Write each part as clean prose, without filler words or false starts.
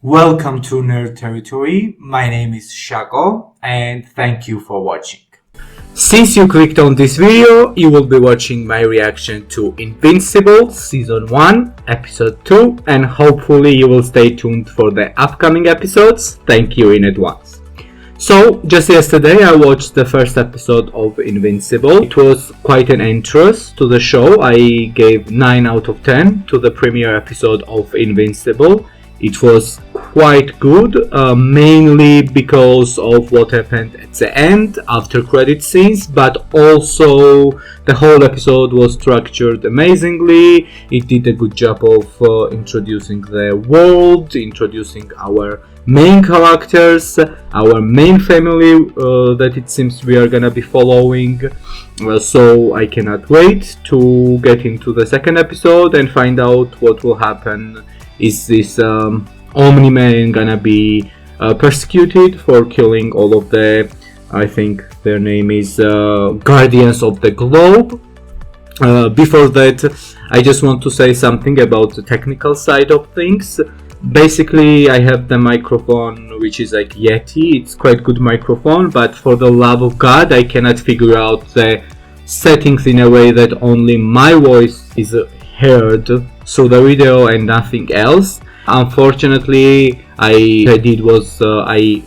Welcome to Nerd Territory. My name is Shako and thank you for watching. Since you clicked on this video, you will be watching my reaction to Invincible Season 1, Episode 2, and hopefully you will stay tuned for the upcoming episodes. Thank you in advance. So, just yesterday I watched the first episode of Invincible. It was quite an interest to the show. I gave 9 out of 10 to the premiere episode of Invincible. It was quite good, mainly because of what happened at the end, after credit scenes, but also the whole episode was structured amazingly. It did a good job of introducing the world, introducing our main characters, our main family that it seems we are gonna be following. So I cannot wait to get into the second episode and find out what will happen. Is this Omni-Man gonna be persecuted for killing all of the, I think their name is Guardians of the Globe? Before that, I just want to say something about the technical side of things. Basically, I have the microphone which is like Yeti. It's quite good microphone, but for the love of God, I cannot figure out the settings in a way that only my voice is heard through the video and nothing else. Unfortunately, I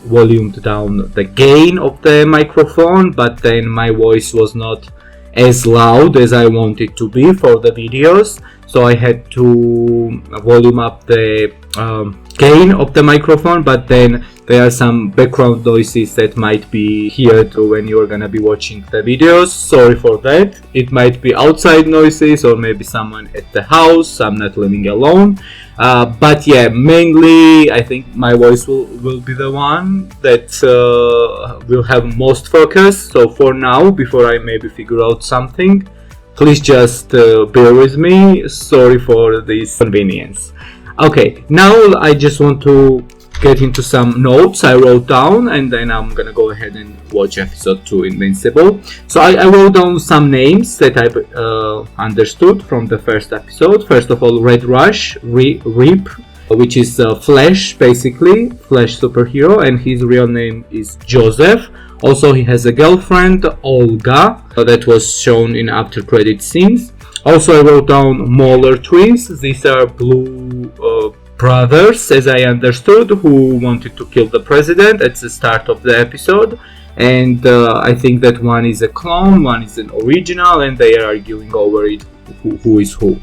volumed down the gain of the microphone, but then my voice was not as loud as I wanted to be for the videos, so I had to volume up the gain of the microphone, but then there are some background noises that might be heard when you're gonna be watching the videos. Sorry for that. It might be outside noises or maybe someone at the house. I'm not living alone. But yeah, mainly I think my voice will be the one that will have most focus. So for now, before I maybe figure out something, please just bear with me. Sorry for this inconvenience. Okay, now I just want to get into some notes I wrote down, and then I'm gonna go ahead and watch episode 2 Invincible. So I wrote down some names that I understood from the first episode. First of all, Red Rush, Rip, which is Flash, basically, Flash superhero, and his real name is Joseph. Also, he has a girlfriend, Olga, that was shown in after credit scenes. Also, I wrote down Mauler twins. These are blue brothers, as I understood, who wanted to kill the president at the start of the episode. And I think that one is a clone, one is an original, and they are arguing over it, who is who.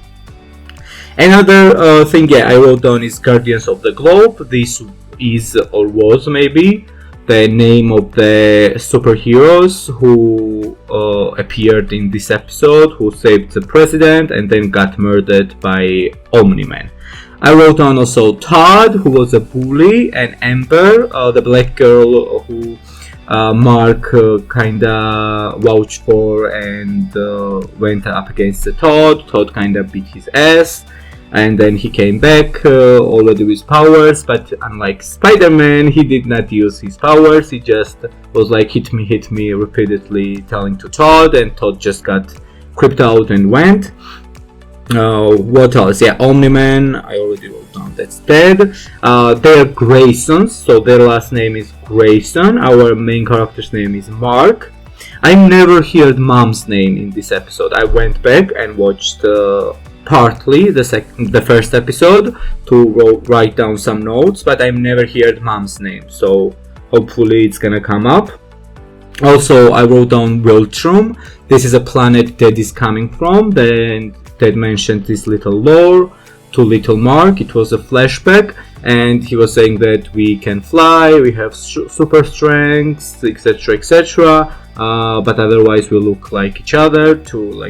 Another thing, I wrote down is Guardians of the Globe. This is, or was maybe, the name of the superheroes who appeared in this episode, who saved the president and then got murdered by Omni-Man. I wrote down also Todd, who was a bully, and Amber, the black girl who Mark kinda vouched for and went up against the Todd. Todd kinda beat his ass, and then he came back already with powers, but unlike Spider-Man, he did not use his powers. He just was like hit me repeatedly, telling to Todd, and Todd just got creeped out and went. What else? Omni-Man, I already wrote down, that's dead. They are Graysons, so their last name is Grayson. Our main character's name is Mark. I never heard mom's name in this episode. I went back and watched partly the first episode to write down some notes, but I've never heard mom's name, so hopefully it's gonna come up. Also, I wrote down Wiltrum. This is a planet that is coming from. Then Ted mentioned this little lore to little Mark. It was a flashback, and he was saying that we can fly, we have super strengths, etc, etc, but otherwise we look like each other,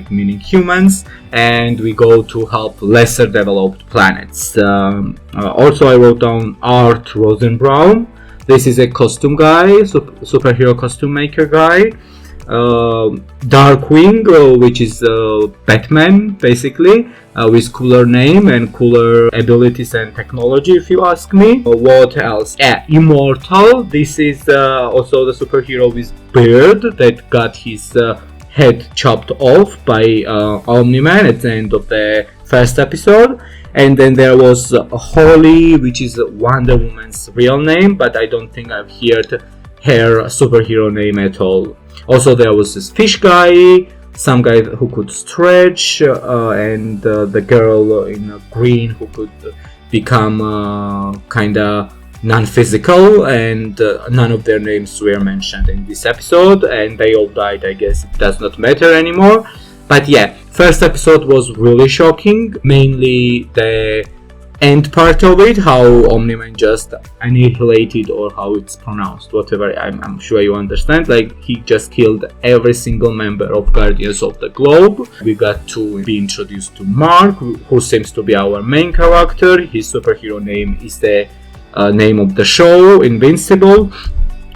meaning humans, and we go to help lesser developed planets. Also, I wrote down Art Rosenbaum. This is a costume guy, superhero costume maker guy. Darkwing, which is Batman, basically, with cooler name and cooler abilities and technology, if you ask me. What else? Immortal. This is also the superhero with beard that got his head chopped off by Omni-Man at the end of the first episode. And then there was Holly, which is Wonder Woman's real name, but I don't think I've heard her superhero name at all. Also, there was this fish guy, some guy who could stretch, and the girl in green who could become kinda non-physical, and none of their names were mentioned in this episode, and they all died. I guess it does not matter anymore. But yeah, first episode was really shocking, mainly the end part of it, how Omni-Man just annihilated, or how it's pronounced, whatever, I'm sure you understand, like he just killed every single member of Guardians of the Globe. We got to be introduced to Mark, who seems to be our main character. His superhero name is the name of the show, Invincible.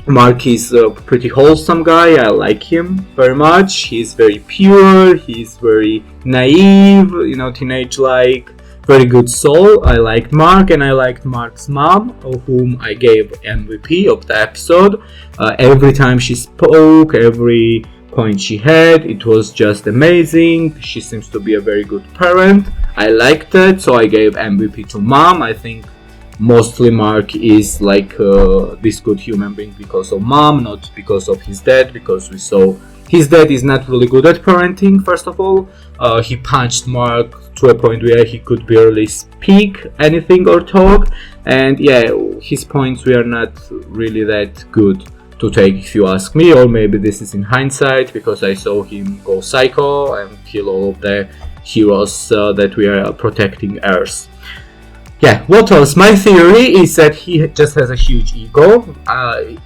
Mark is a pretty wholesome guy. I like him very much. He's very pure, he's very naive, teenage-like, very good soul. I liked Mark, and I liked Mark's mom, whom I gave MVP of the episode. Every time she spoke, every point she had, it was just amazing. She seems to be a very good parent. I liked it, so I gave MVP to mom. I think mostly Mark is like this good human being because of mom, not because of his dad, because we saw his dad is not really good at parenting. First of all, he punched Mark to a point where he could barely speak anything or talk, and yeah, his points were not really that good to take, if you ask me. Or maybe this is in hindsight, because I saw him go psycho and kill all of the heroes that we are protecting Earth. Yeah, what else? My theory is that he just has a huge ego.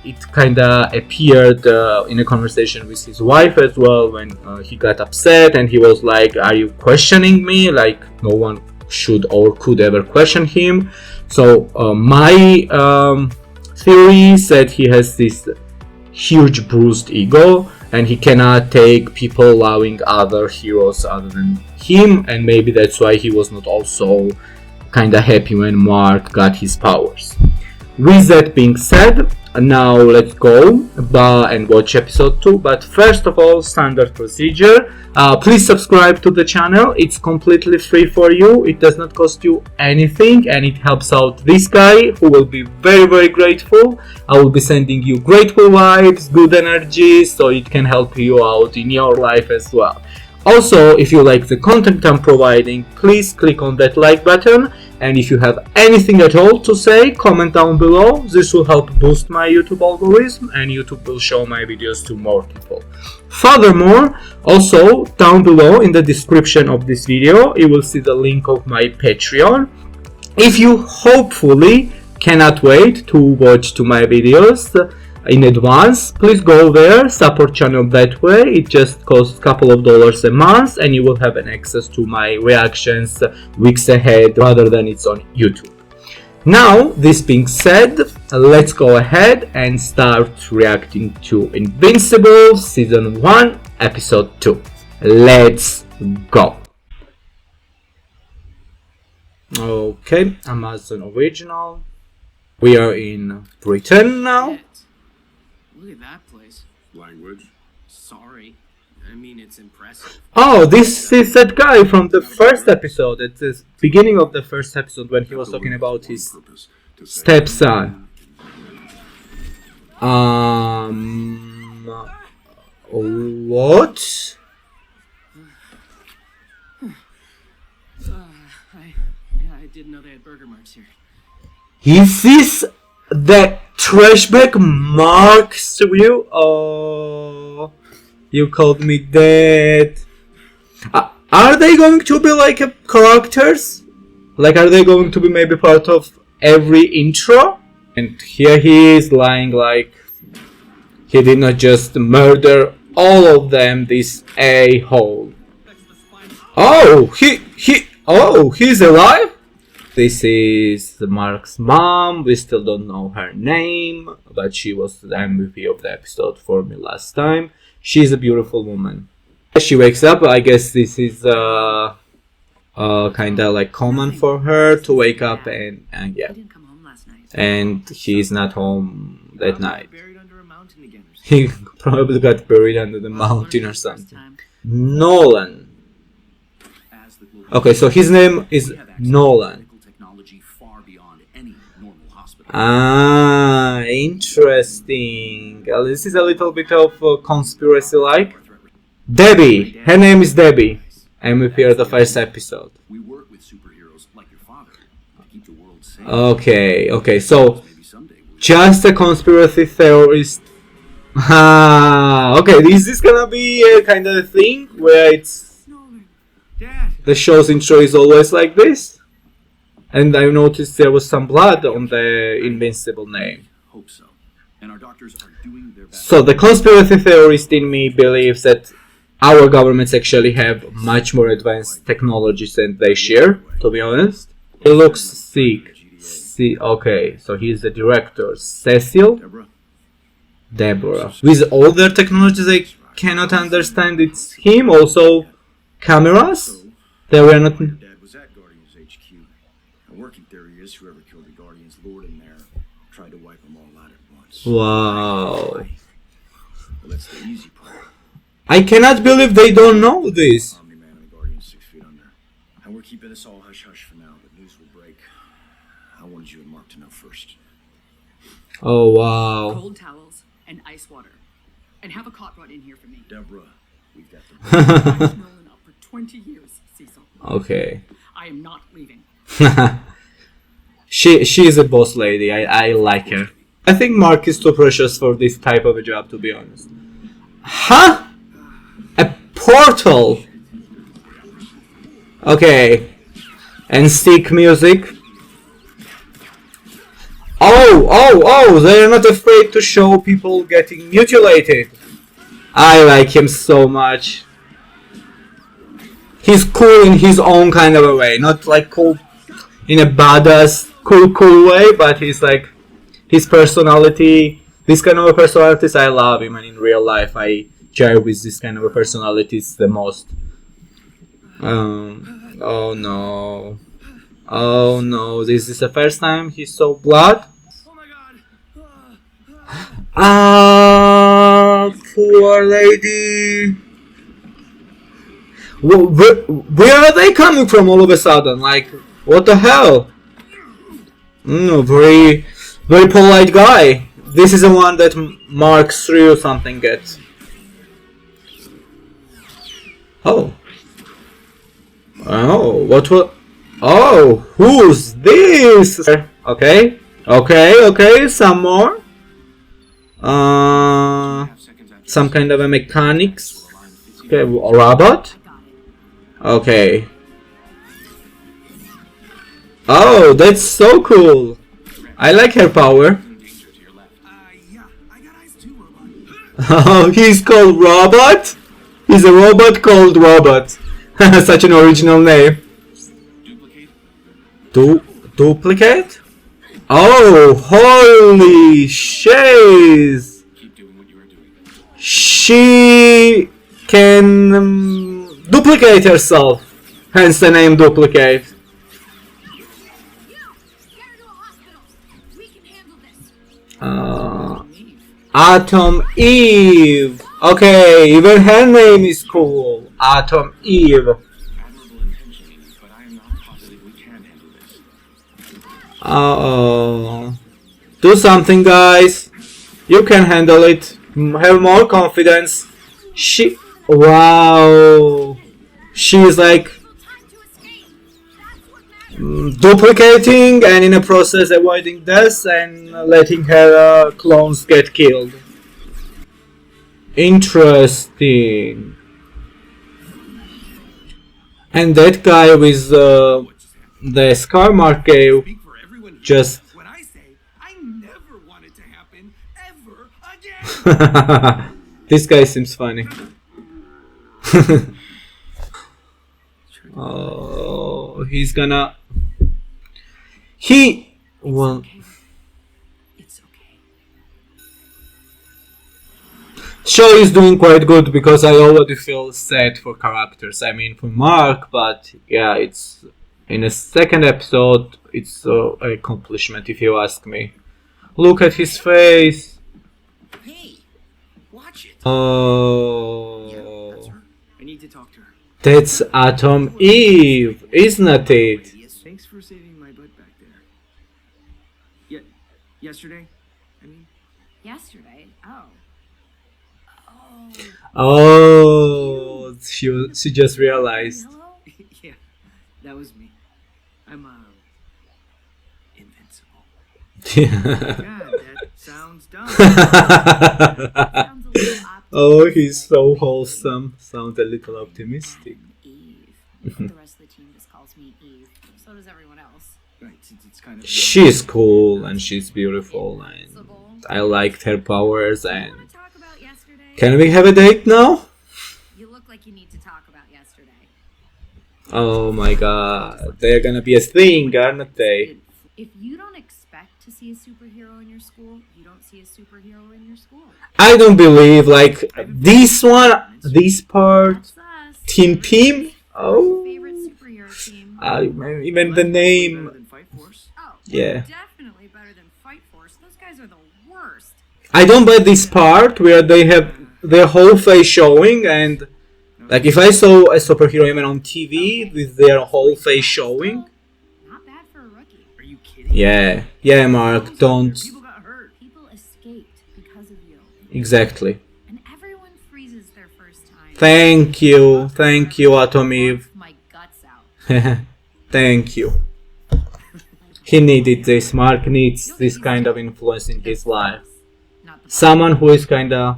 It kinda appeared in a conversation with his wife as well, when he got upset and he was like, "Are you questioning me?" Like, no one should or could ever question him. So my theory is that he has this huge bruised ego, and he cannot take people allowing other heroes other than him, and maybe that's why he was not also kinda happy when Mark got his powers. With that being said, now let's go and watch episode 2. But first of all, standard procedure. Please subscribe to the channel. It's completely free for you. It does not cost you anything, and it helps out this guy, who will be very, very grateful. I will be sending you grateful vibes, good energy, so it can help you out in your life as well. Also, if you like the content I'm providing, please click on that like button, and if you have anything at all to say, comment down below. This will help boost my YouTube algorithm, and YouTube will show my videos to more people. Furthermore, also down below in the description of this video, you will see the link of my Patreon. If you hopefully cannot wait to watch to my videos in advance, please go there, support channel that way. It just costs a couple of dollars a month, and you will have an access to my reactions weeks ahead, rather than it's on YouTube. Now, this being said, let's go ahead and start reacting to Invincible Season 1, Episode 2. Let's go! Okay, Amazon Original. We are in Britain now. Look at that place. Language. Sorry. I mean, it's impressive. Oh, this is that guy from the first episode. At the beginning of the first episode, when he was talking about his stepson. What? I didn't know they had burger marks here. Is this the Trashback Mark's review? Oh, you called me dead. Are they going to be like characters? Like, are they going to be maybe part of every intro? And here he is lying like he did not just murder all of them, this a-hole. Oh, he's alive? This is Mark's mom. We still don't know her name, but she was the MVP of the episode for me last time. She's a beautiful woman. She wakes up. I guess this is kinda like common for her to wake up and yeah. And she's not home that night. He probably got buried under the mountain or something. Nolan. Okay, so his name is We have access to Nolan. medical technology far beyond any normal hospital. Ah, interesting. This is a little bit of conspiracy like. Debbie! Her name is Debbie. And we appeared the first episode. We work with superheroes like your father to keep the world safe. Okay, so Maybe someday we'll just a conspiracy theorist. Ah, okay, is this gonna be a kind of a thing where it's Nolan. Dad. the show's intro is always like this? And I noticed there was some blood on the Invincible name. hope so. And our doctors are doing their best. So the conspiracy theorist in me believes that our governments actually have much more advanced technologies than they share, to be honest. He looks sick. Okay, so he's the director. Cecil? Deborah, Deborah. With all their technologies, I cannot understand it's him. Also, cameras? They were not. your dad was at Guardians HQ. A working theory is whoever killed the Guardians lured him there, tried to wipe them all out at once. Wow. Well, that's the easy part. I cannot believe they don't know this. Omni-Man and the Guardians 6 feet under. And we're keeping this all hush-hush for now, but news will break. I wanted you and Mark to know first. Oh, wow. Cold towels and ice water. And have a cot brought in here for me. Deborah, we've got the... I've known up for 20 years, Cecil. Okay. I am not leaving. She is a boss lady. I like her. I think Mark is too precious for this type of a job, to be honest. Huh? A portal? Okay. And stick music. Oh, they're not afraid to show people getting mutilated. I like him so much. He's cool in his own kind of a way. Not like cool in a badass, cool way, but he's like, his personality, this kind of a personalities, I love him, and in real life I jive with this kind of a personalities the most. Oh no. Oh no, this is the first time he saw blood? Oh my god. Ah, poor lady. Where are they coming from all of a sudden? Like, what the hell? Very polite guy. This is the one that Mark threw something at. Oh, what was... Oh, who's this? Okay, some more. Some kind of a mechanics. Okay, a robot. Okay. Oh, that's so cool. I like her power. Yeah, I got eyes too, robot. Oh, he's called Robot? He's a robot called Robot. Such an original name. Duplicate? Oh, holy shiz! Keep doing what you were doing. She can duplicate herself. Hence the name Duplicate. Get her to a hospital. We can handle this. Atom Eve. Okay, even her name is cool. Atom Eve. Admirable intentions, but I am not positive we can handle this. Uh-oh. Do something, guys. You can handle it. Have more confidence. Wow. She's like No time to escape. That's what matters. duplicating and in a process avoiding death and letting her clones get killed. Interesting. And that guy with the scar mark gave Speak for everyone here. just... When I say I never want it to happen ever again. This guy seems funny. Oh, he's gonna... Well... It's okay. Show is doing quite good because I already feel sad for characters. I mean for Mark, but yeah, it's... In a second episode, it's an accomplishment if you ask me. Look at his face. Hey, watch it. Oh... That's her. I need to talk to her. That's Atom Eve, isn't it? Thanks for saving my butt back there. Yesterday? I mean, Yesterday? Oh. Oh, she just realized. Hello? yeah, that was me. I'm, invincible. God, that sounds dumb. Sounds a little optimistic. Oh, he's so wholesome. Sounds a little optimistic. Eve. The rest of the team just calls me Eve. So does everyone else. Right, since it's kind of... She's cool and she's beautiful and Invincible. I liked her powers You and... want to talk about yesterday? Can we have a date now? You look like you need to talk about yesterday. Oh my god, they're gonna be a thing, aren't they? If you don't expect to see a superhero in your school, you don't see a superhero in your school. I don't believe, like, this part, That's us. Team? Oh, Favorite superhero team. even the Better name, than Fight Force? Oh, yeah. definitely better than Fight Force. Those guys are the worst. I don't buy this part where they have their whole face showing and, like, if I saw a superhero even on TV with their whole face showing, Not bad for a rookie. Are you kidding? yeah, Mark, don't, People got hurt. People escaped because of you. exactly. And everyone freezes their first time. Thank you, Atom Eve. My guts out. Thank you. He needed this. Mark needs this kind of influence in his life. Not the Someone who is kind of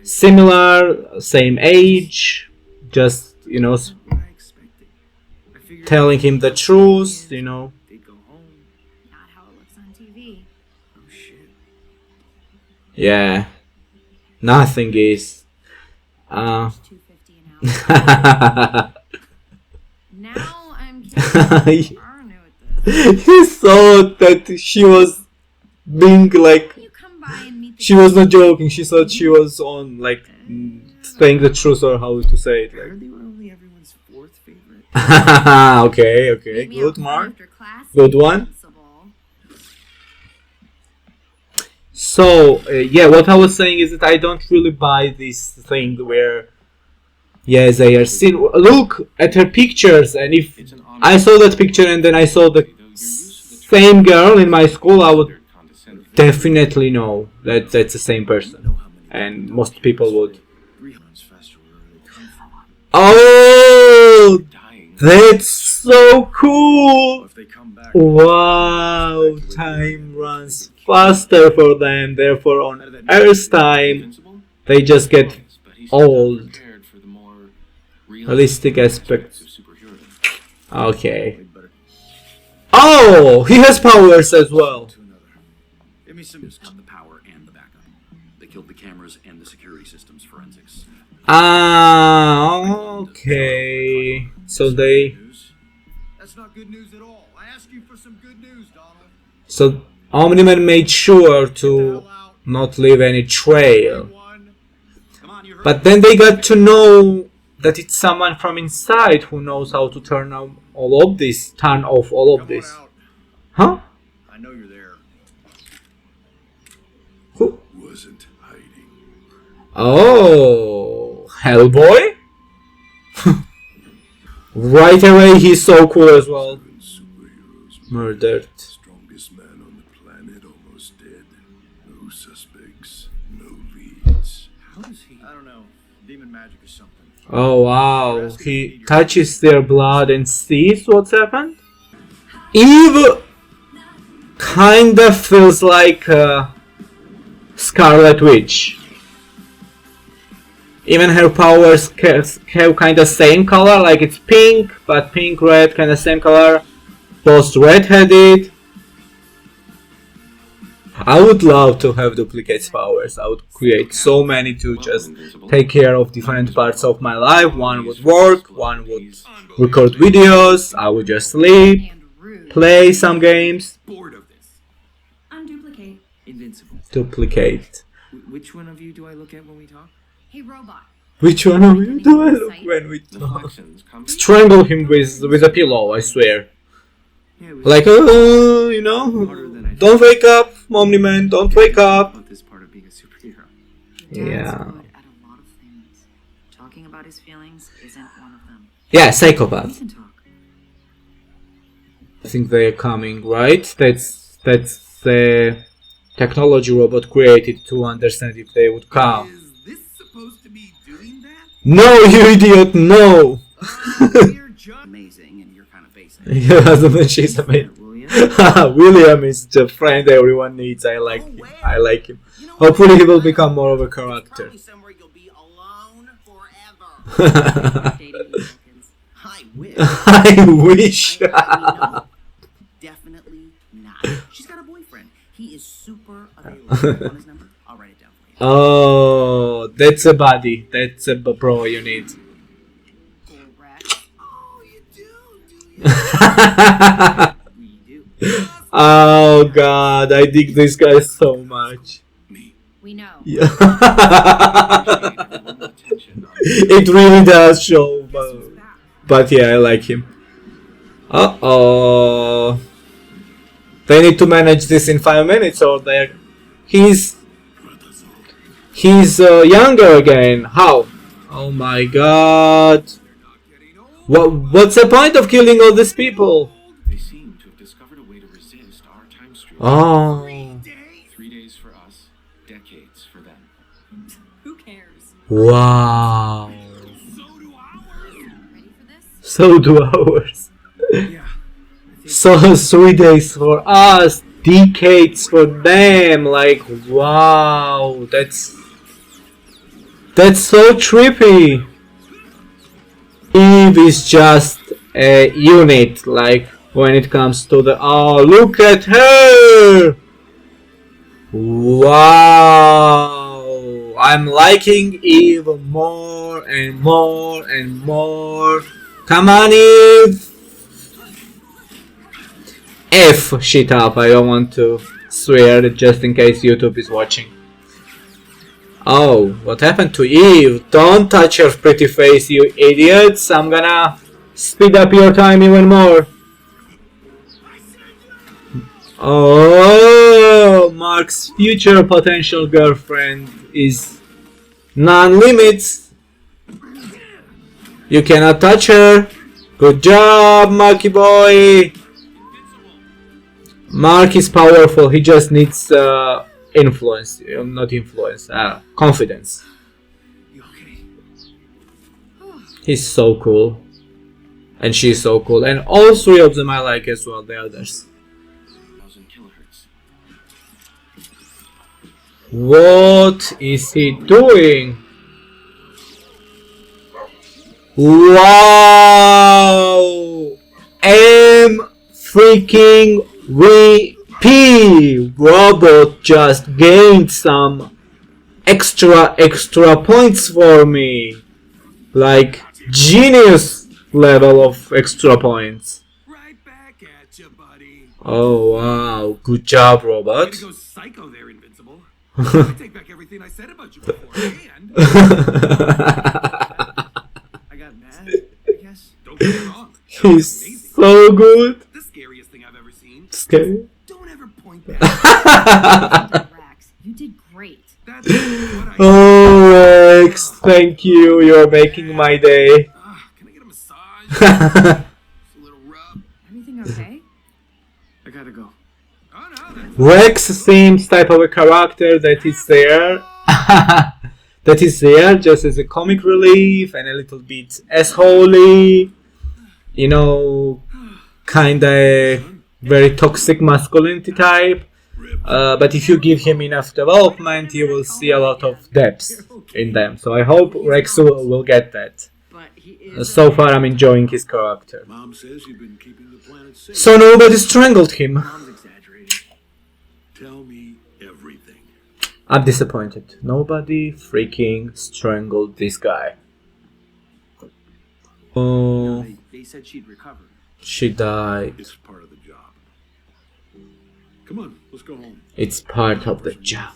similar, same age, just, What I expected. I figured telling him the truth, they'd go home. not how it looks on TV. Oh shit. Yeah. Nothing is. $2.50 an hour. Now I'm kidding. Are new at this. He thought that she was being like, You come by and meet the she was not joking, she thought she was on, like, saying the truth or how to say it, I like. heard they were only everyone's fourth favorite. Okay, Meet me good, outside Mark. after class. Good one. Invincible. So, yeah, what I was saying is that I don't really buy this thing where, yeah, they are still, look at her pictures, and if I saw that picture and then I saw the same girl in my school, I would definitely know that that's the same person, and most people would. 3 runs faster wherever they come from. Oh, that's so cool! If they come back, Wow, time runs faster for them, therefore on Earth's time, they just get old. Realistic aspects. Okay. they'd better Oh, he has powers as well. to another. Give me some. Just cut the power and the backup. They killed the cameras and the security systems forensics. Ah, okay. So they, News? That's not good news at all. I asked you for some good news, Donald. so Omni-Man made sure to not leave any trail. One. Come on, you heard But then they got to know that it's someone from inside who knows how to turn off all of this. out. Huh? I know you're there. Who? Wasn't hiding. Oh, Hellboy? Right away, he's so cool as well. Superheroes. Murdered. Strongest man on the planet almost dead. No suspects. No leads. How does he? I don't know. Demon magic or something. Oh wow, he touches their blood and sees what's happened? Eve kinda feels like a Scarlet Witch. Even her powers have kinda same color, like it's pink, but pink, red, kinda same color. Both red-headed. I would love to have duplicates powers. I would create so many to just take care of different parts of my life. One would work, one would record videos, I would just sleep, And rude. play some games, Bored of this. Unduplicate. Invincible. duplicate. Which one of you do I look at when we talk? Hey, robot. Which one of you do I look when we talk? Strangle him with a pillow, I swear. Yeah, it was Like, you know, harder than I don't wake up, Omni-Man, don't wake up. about this part of being a superhero. Your dad's Yeah. good at a lot of things. Talking about his feelings isn't one of them. Yeah, We psychopath. can talk. I think they're coming, right? That's the technology robot created to understand if they would come. Is this supposed to be doing that? No, you idiot, no! We're just amazing and you're kind of basic. Yeah, she's amazing. Will ya? William is the friend everyone needs. I like him. I like him. You know, Hopefully he will become more of a it's character. probably somewhere you'll be alone forever. Dating you Wilkins. I wish. I wish. No, definitely not. She's got a boyfriend. He is super available. Want his number? I'll write it down for you. Oh, that's a buddy. That's a bro you need. Cool, Rex. Oh, you do you? We do. Oh god, I dig this guy so much. Me. We know. Yeah. Attention on It really does show, but yeah, I like him. Uh-oh. They need to manage this in 5 minutes or they're... He's younger again. How? Oh my god. What's the point of killing all these people? They seem to have discovered a way to resist our time stream. Oh. 3 days for us, decades for them. Who cares? Wow. Ready for this? So do ours. Yeah. So 3 days for us, decades for them. Like, wow, that's so trippy. Eve is just a unit, like when it comes to the... Oh, look at her! Wow! I'm liking Eve more and more and more. Come on, Eve! F shit up, I don't want to swear just in case YouTube is watching. Oh, what happened to Eve? Don't touch your pretty face, you idiots! I'm gonna speed up your time even more. Oh, Mark's future potential girlfriend is non-limits. You cannot touch her. Good job, Marky boy. Mark is powerful. He just needs influence, not influence, confidence. You okay? He's so cool, and she's so cool, and all three of them I like as well. The others. 1,000 kilohertz. What is he doing? Wow! M freaking VP robot just gained some extra points for me. Like genius level of extra points. Right back at you, buddy. Oh wow, good job, Way robot. to go psycho there, Invincible. I take back everything I said about you before. And I got mad, I guess. Don't get me wrong. That was He's amazing. so good. The scariest thing I've ever seen. Scary. Don't ever point that. Rex, you did great. That's what I. Oh Rex, thank you. You're making my day. Can I get a massage? Just a little rub. Everything okay? I gotta go. Oh no, that's Rex seems type of a character that is there. That is there just as a comic relief and a little bit assholey. You know, kinda very toxic masculinity type. But if you give him enough development, you will see a lot of depth in them. So I hope Rex will get that. But he is. So far, I'm enjoying his character. Mom says you've been keeping the planet safe. So nobody strangled him. Mom's exaggerating. Tell me everything. I'm disappointed. Nobody freaking strangled this guy. Oh, They said she'd recover. she died. It's part of the job. Come on, let's go home. It's part of the job.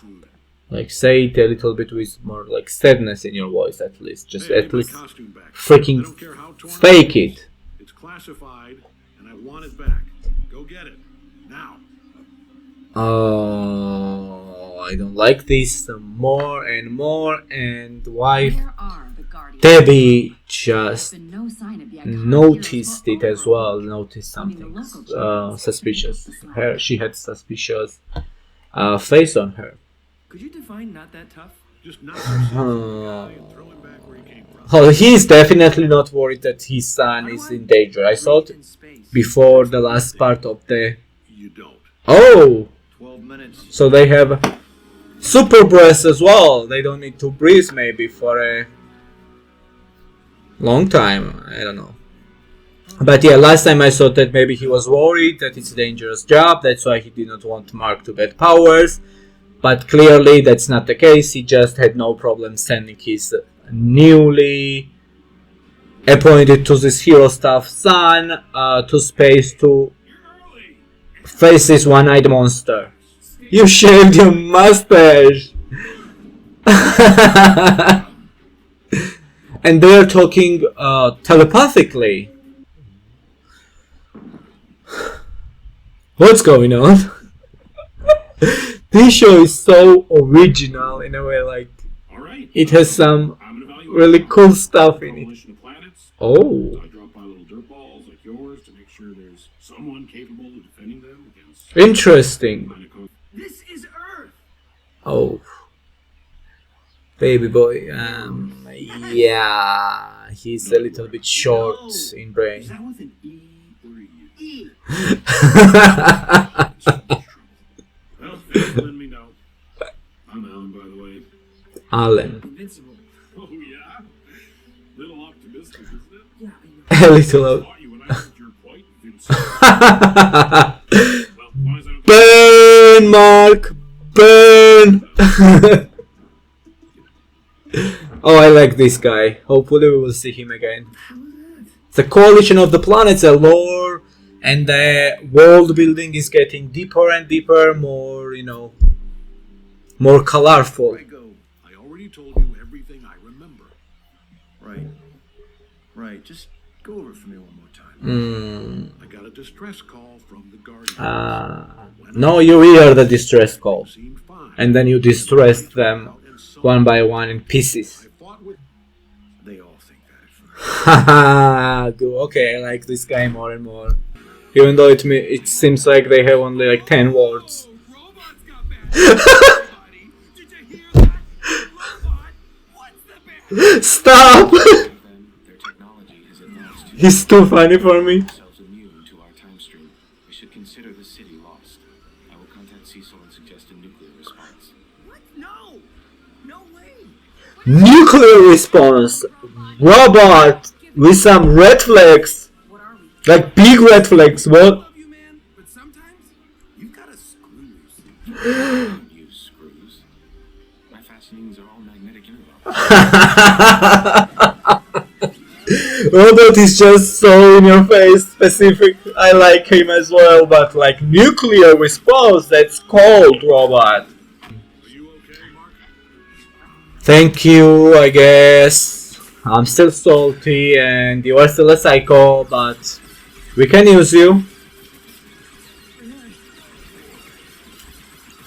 Like, say it a little bit with more like sadness in your voice, at least. Just Hey, I need at my least costume back. freaking I don't care how torn fake it. It's classified, and I want it back. Go get it now. Oh, I don't like this more and more. And why? Where are the Guardians? Debbie just Been no sign of the iconic noticed hero's it as well. Noticed I mean, the something local chick suspicious. just like Her, she had suspicious face on her. Could you define not that tough? Just knock yourself from the guy and throw him back where he came from. Oh, he's definitely not worried that his son is in danger. I thought In space. before the last part of the. You don't. Oh, 12 minutes. so they have super breaths as well. They don't need to breathe maybe for a long time. I don't know. But yeah, last time I thought that maybe he was worried that it's a dangerous job. That's why he did not want Mark to get powers. But clearly that's not the case. He just had no problem sending his newly appointed to this hero staff son to space to face this one-eyed monster. You shaved your mustache! And they're talking telepathically. What's going on? This show is so original in a way, like All right. it has some I'm an evaluator. really cool stuff in it. Coalition of planets. Oh, I drop by little dirt balls like yours to make sure there's someone capable of defending them against. interesting. This is Earth. Oh, baby boy. Yeah, he's a little bit short in brain. That was an E or a U. Well, thanks for letting me know. I'm Alan, by the way. Alan. Invincible. Oh yeah. Little optimistic, isn't it? Yeah, I know. A little. Thought you when I heard your point, Vince. Well, as long as I don't Burn, Mark! Burn! Oh, I like this guy. Hopefully we will see him again. The coalition of the planets, the lore and the world building is getting deeper and deeper, more, more colorful. I go. I already told you everything I remember. Right. Right. Just go over it for me one more time. I got a distress call from the Guardians. No, you hear the distress call. Seemed fine. And then you distress them one by one in pieces. I fought with. They all think that at first. Haha, good. Okay, I like this guy more and more. Even though it seems like they have only like 10 words. Robots got back. Everybody, did you hear that? Robot, what's the bad? Stop! Then their technology has advanced to He's too funny for me. themselves immune to our time stream. We should consider the city lost. I will contact Cecil and suggest a nuclear response. What? No! No way! Nuclear response! Robot! With some red flags! What are we? Like big red flags, what? Love you, man, but sometimes you've got to screw yourself. I don't use screws. My fastenings are all magnetic interlocks. Robot is just so in your face specific. I like him as well, but like nuclear response, that's cold, Robot. Are you okay, Mark? Thank you, I guess. I'm still salty and you are still a psycho, but we can use you.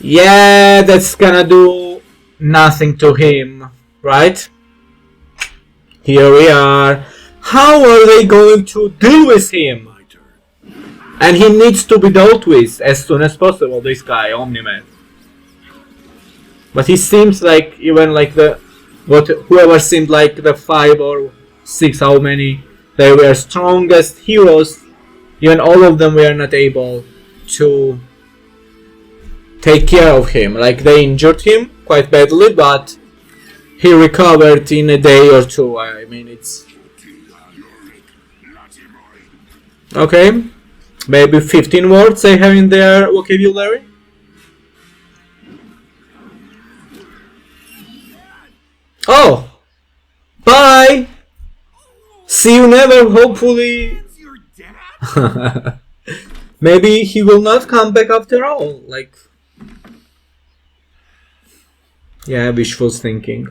Yeah, that's gonna do nothing to him, right? Here we are. How are they going to deal with him? My turn. And he needs to be dealt with as soon as possible, this guy, Omni-Man. But he seems like even like whoever seemed like the 5 or 6, how many they were strongest heroes, even all of them were not able to take care of him. Like they injured him quite badly, but he recovered in a day or two. I mean, it's okay. Maybe 15 words they have in their vocabulary. Oh, bye. See you never. Hopefully, It's your dad? maybe he will not come back after all. Like, yeah, wishful thinking.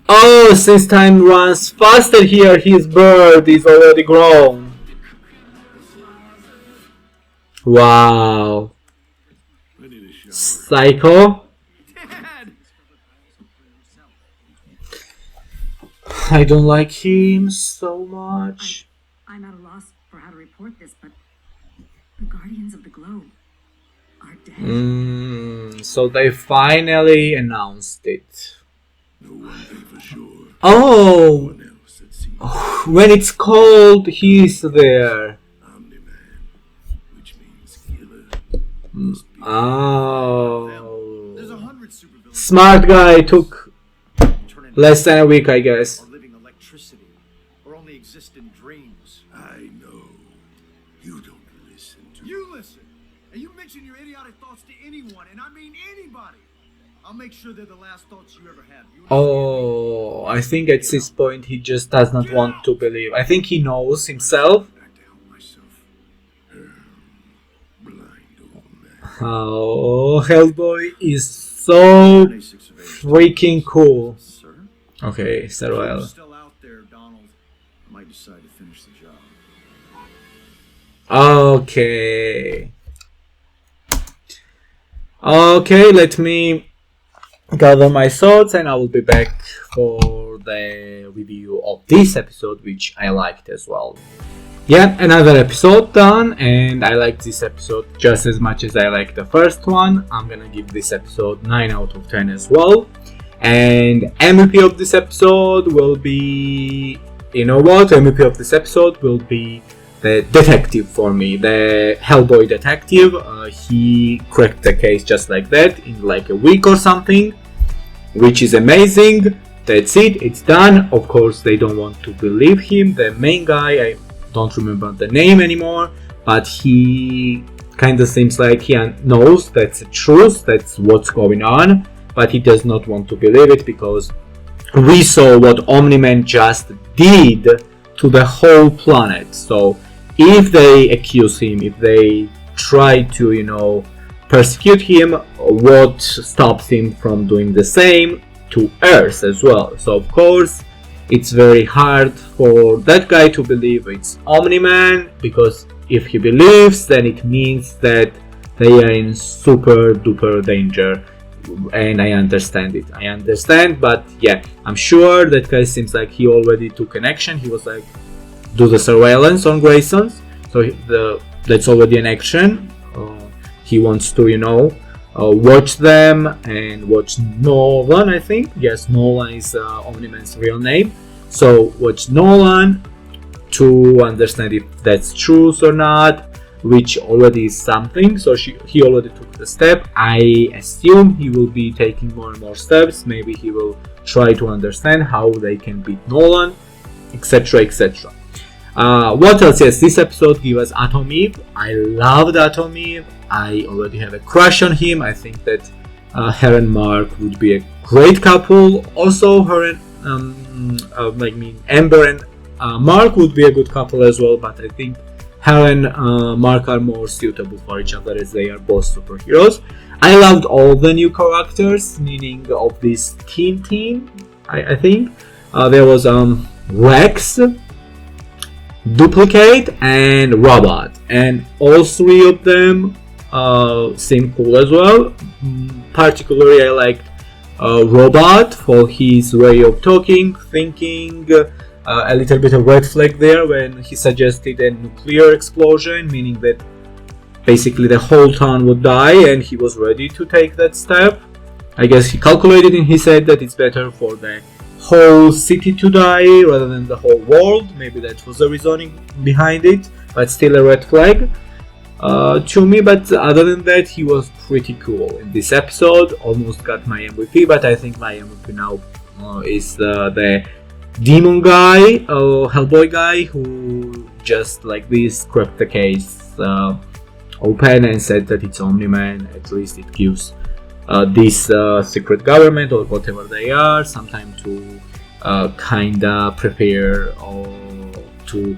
Oh, since time runs faster here, his bird is already grown. Wow. I need a shower. Psycho. Dad! I don't like him so much. I'm at a loss for how to report this, but the Guardians of the Globe are dead. So they finally announced it. No one thing for sure. Oh, No one else had seen when it's cold, he's there. Omni-Man, which means killer. Must be Oh, There's 100 supervillains. smart guy took Turn into less than a week, I guess. or living electricity, or only exist in dreams. I know. You don't listen to You listen, and you mention your idiotic thoughts to anyone, and I mean anybody. I'll make sure they're the last thoughts you ever had. You understand? Oh, I think at this point he just does not want to believe. I think he knows himself. back to help myself. Blind old man. Oh, Hellboy is so 26 of age. freaking cool. Sir? Okay, If Sarwell. you're still out there, Donald, I might decide to finish the job. Okay. Okay, let me gather my thoughts and I will be back for the review of this episode, which I liked as well. Yeah, another episode done, and I like this episode just as much as I like the first one. I'm gonna give this episode 9 out of 10 as well. And MVP of this episode will be, you know what? MVP of this episode will be the detective for me, the Hellboy detective. He cracked the case just like that in like a week or something, which is amazing. That's it, it's done. Of course, they don't want to believe him. The main guy, I don't remember the name anymore, but he kind of seems like he knows that's the truth, that's what's going on, but he does not want to believe it because we saw what Omni-Man just did to the whole planet. So if they accuse him, if they try to, you know, persecute him, what stops him from doing the same to Earth as well? So of course it's very hard for that guy to believe it's Omni-Man, because if he believes, then it means that they are in super duper danger. And I understand it. I understand, but yeah, I'm sure that guy seems like he already took an action. He was like, do the surveillance on Graysons, so that's already an action. He wants to, you know, watch them and watch Nolan, I think. Yes, Nolan is Omni-Man's real name. So watch Nolan to understand if that's truth or not, which already is something. So he already took the step. I assume he will be taking more and more steps. Maybe he will try to understand how they can beat Nolan, etc, etc. What else? Yes, this episode gave us Atom Eve. I loved Atom Eve. I already have a crush on him. I think that her and Mark would be a great couple. Also, her and Amber and Mark would be a good couple as well. But I think her and Mark are more suitable for each other as they are both superheroes. I loved all the new characters, meaning of this team. I think there was Rex, Duplicate, and Robot, and all three of them seem cool as well. Particularly I liked Robot for his way of talking, thinking. A little bit of red flag there when he suggested a nuclear explosion, meaning that basically the whole town would die, and he was ready to take that step. I guess he calculated in his head that it's better for the whole city to die rather than the whole world. Maybe that was the reasoning behind it, but still a red flag to me. But other than that, he was pretty cool in this episode. Almost got my MVP, but I think my MVP now is the demon guy, Hellboy guy, who just like this cracked the case open and said that it's Omni-Man. At least it gives this secret government or whatever they are some time to kinda prepare or to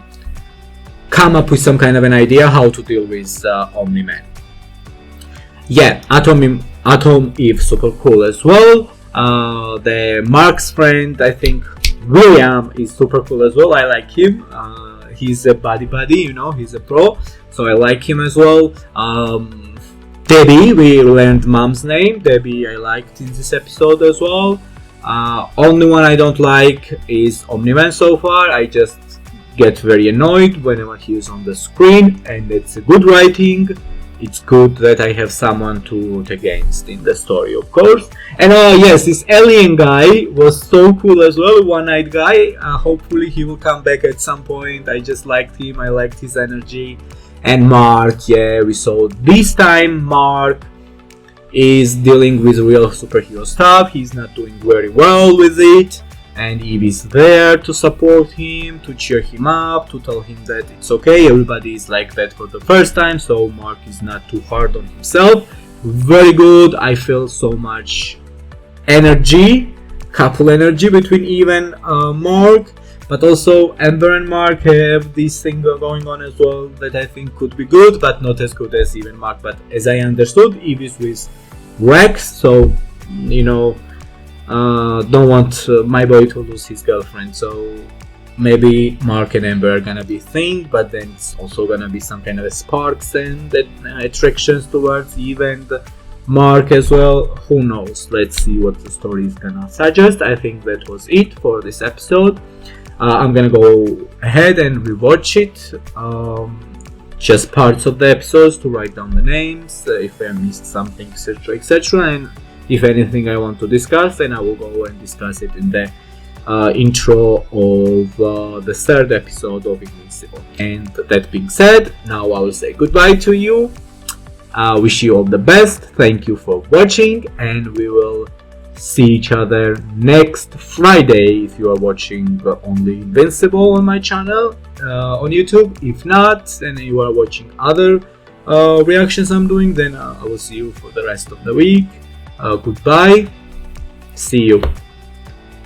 come up with some kind of an idea how to deal with Omni-Man. Yeah, Atom Eve super cool as well. The Mark's friend, I think William, is super cool as well. I like him. He's a buddy, you know, he's a pro, so I like him as well. Debbie, we learned mom's name. Debbie I liked in this episode as well. Only one I don't like is Omni-Man so far. I just get very annoyed whenever he is on the screen, and it's a good writing. It's good that I have someone to root against in the story, of course. And yes, this alien guy was so cool as well, one-eyed guy. Hopefully he will come back at some point. I just liked him, I liked his energy. And Mark, yeah, we saw this time Mark is dealing with real superhero stuff. He's not doing very well with it, and Eve is there to support him, to cheer him up, to tell him that it's okay, everybody is like that for the first time, so Mark is not too hard on himself. Very good. I feel so much energy, couple energy between Eve and Mark. But also Amber and Mark have this thing going on as well that I think could be good, but not as good as Eve and Mark. But as I understood, Eve is with Rex, so you know, don't want my boy to lose his girlfriend. So maybe Mark and Amber are gonna be a thing, but then it's also gonna be some kind of a sparks and attractions towards Eve and Mark as well. Who knows? Let's see what the story is gonna suggest. I think that was it for this episode. I'm gonna go ahead and rewatch it, just parts of the episodes to write down the names, if I missed something, etc, etc, and if anything I want to discuss, then I will go and discuss it in the intro of the third episode of Invincible. And that being said, now I will say goodbye to you. Wish you all the best, thank you for watching, and we will see each other next Friday if you are watching only Invincible on my channel on YouTube. If not, and you are watching other reactions I'm doing, then I will see you for the rest of the week. Goodbye, see you.